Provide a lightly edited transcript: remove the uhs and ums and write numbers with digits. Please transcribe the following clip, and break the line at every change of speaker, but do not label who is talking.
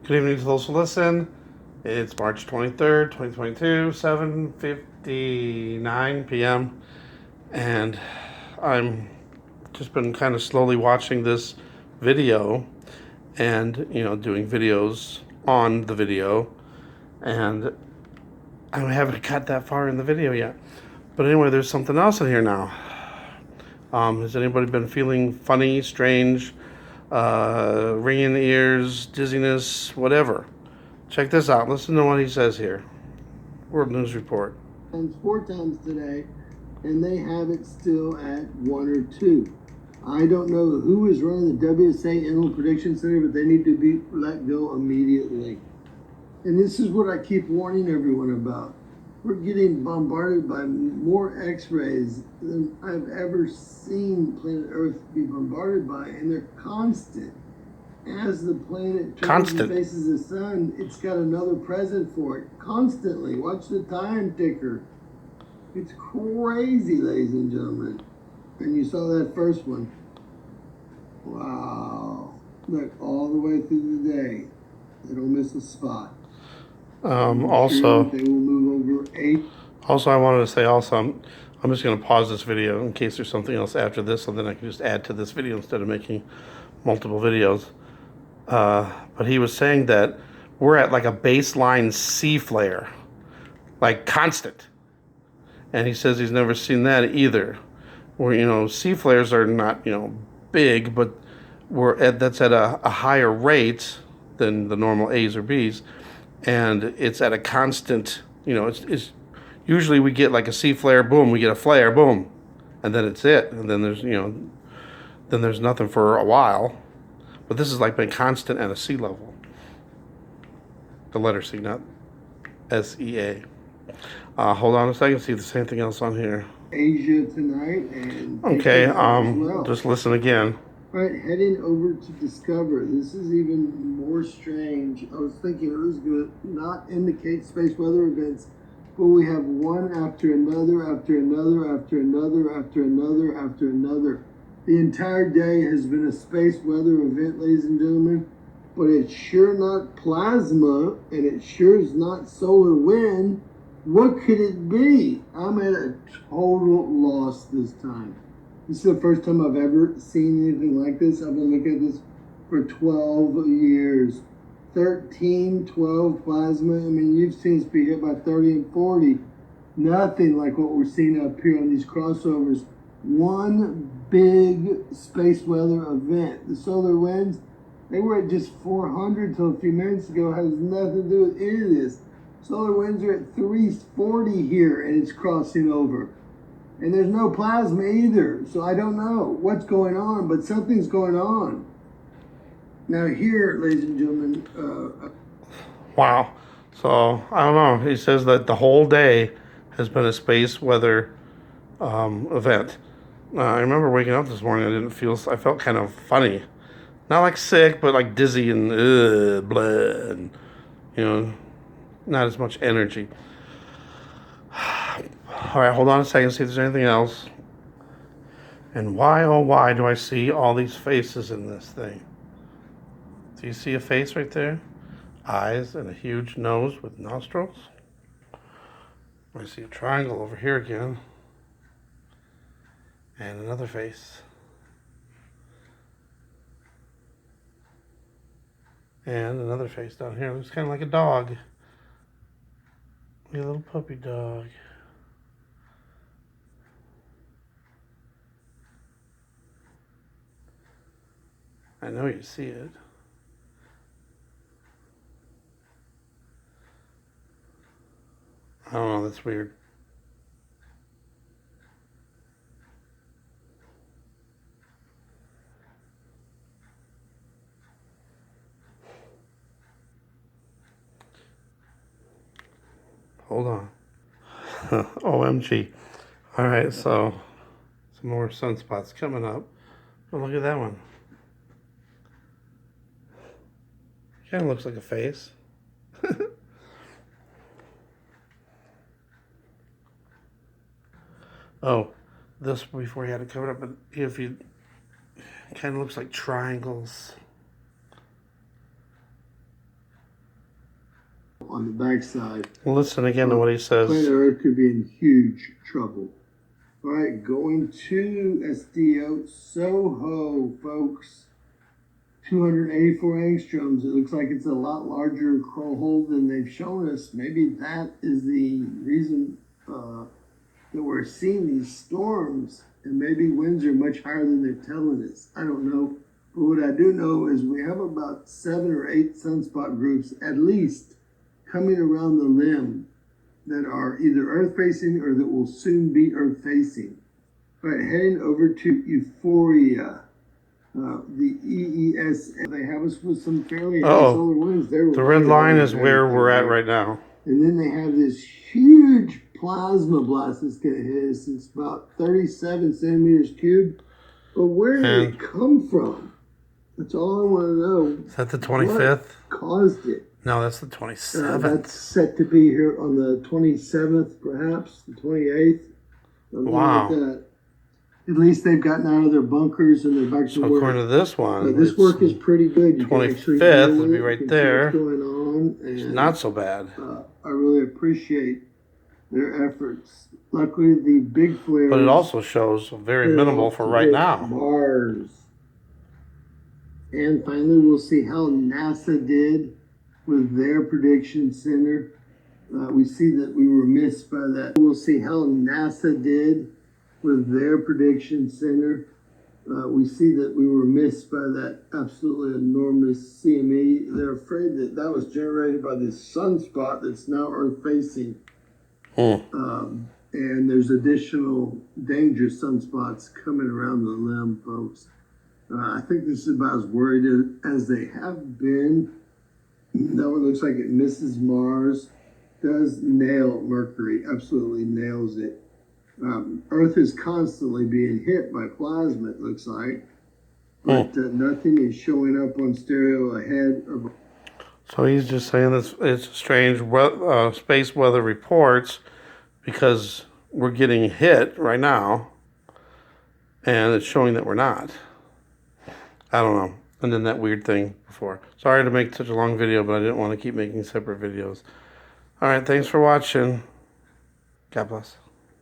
Good evening to those who listen. It's March 23rd, 2022, 7:59 p.m. And I'm just been kind of slowly watching this video and, doing videos on the video. And I haven't got that far in the video yet. But anyway, there's something else in here now. Has anybody been feeling funny, strange, ringing ears, dizziness, whatever? Check this out. Listen to what he says here. World News Report.
And 4 times today, and they have it still at 1 or 2. I don't know who is running the WSA Animal Prediction Center, but they need to be let go immediately. And this is what I keep warning everyone about. We're getting bombarded by more X-rays than I've ever seen planet Earth be bombarded by, and they're constant. As the planet turns and faces the sun, it's got another present for it constantly. Watch the time ticker. It's crazy, ladies and gentlemen. And you saw that first one. Wow. Look, all the way through the day. They don't miss a spot.
Also,
they will move over 8.
Also, I wanted to say I'm just going to pause this video in case there's something else after this, so then I can just add to this video instead of making multiple videos. But he was saying that we're at like a baseline C flare, like constant. And he says he's never seen that either. Where, C flares are not, big, but that's at a higher rate than the normal A's or B's. And it's at a constant, it's usually we get like a C flare, boom, we get a flare, boom. And then it's it. And then there's nothing for a while. But this has like been constant at a C level. The letter C, not SEA. Hold on a second, see if there's anything else on here.
Asia tonight and
okay, just listen again.
All right, heading over to Discover. This is even more strange. I was thinking it was going to not indicate space weather events, but we have one after another, after another, after another, after another, after another. The entire day has been a space weather event, ladies and gentlemen, but it's sure not plasma, and it sure is not solar wind. What could it be? I'm at a total loss this time. This is the first time I've ever seen anything like this. I've been looking at this for 12 years. 13, 12 plasma. I mean, you've seen us be hit by 30 and 40. Nothing like what we're seeing up here on these crossovers. One big space weather event. The solar winds, they were at just 400 till a few minutes ago. It has nothing to do with any of this. Solar winds are at 340 here, and it's crossing over. And there's no plasma either, so I don't know what's going on, but something's going on. Now here, ladies and gentlemen...
wow. So, I don't know. He says that the whole day has been a space weather event. I remember waking up this morning, I felt kind of funny. Not like sick, but like dizzy and blood, and, not as much energy. All right, hold on a second, see if there's anything else. And why, oh why, do I see all these faces in this thing? Do you see a face right there? Eyes and a huge nose with nostrils. I see a triangle over here again. And another face. And another face down here. Looks kind of like a dog. A little puppy dog. I know you see it. I don't know, that's weird. Hold on. OMG. All right, so some more sunspots coming up. Oh, look at that one. Kind of looks like a face. Oh, this before he had it covered up, but if you kind of looks like triangles.
on the backside.
Listen again to what he
Planet
says.
Earth could be in huge trouble. All right, going to SDO Soho, folks. 284 angstroms. It looks like it's a lot larger coral hole than they've shown us. Maybe that is the reason that we're seeing these storms, and maybe winds are much higher than they're telling us. I don't know. But what I do know is we have about 7 or 8 sunspot groups at least coming around the limb that are either Earth facing or that will soon be Earth facing. All right, heading over to Euphoria. The EES, they have us with some fairly high solar winds.
The red line is where we're at right now.
And then they have this huge plasma blast that's going to hit us. It's about 37 centimeters cubed. But where did it come from? That's all I want to know.
Is that the 25th?
What caused it?
No, that's the 27th.
That's set to be here on the 27th, perhaps, the 28th.
Wow.
Like that. At least they've gotten out of their bunkers and they're back to work.
According to this one,
This work is pretty good. You can actually
25th
deal
would
with
be
it,
right
you can see
there.
what's going on,
it's
and,
not so bad.
I really appreciate their efforts. Luckily, the big flares.
But it also shows very minimal for right now.
Mars. And finally, we'll see how NASA did with their prediction center. We see that we were missed by that. We'll see how NASA did with their prediction center. We see that we were missed by that absolutely enormous CME. They're afraid that that was generated by this sunspot that's now Earth facing. And there's additional dangerous sunspots coming around the limb, folks. I think this is about as worried as they have been. That one looks like it misses Mars. Does nail Mercury, absolutely nails it. Earth is constantly being hit by plasma, it looks like. But nothing is showing up on stereo ahead.
So he's just saying it's strange space weather reports because we're getting hit right now and it's showing that we're not. I don't know. And then that weird thing before. Sorry to make such a long video, but I didn't want to keep making separate videos. All right, thanks for watching. God bless.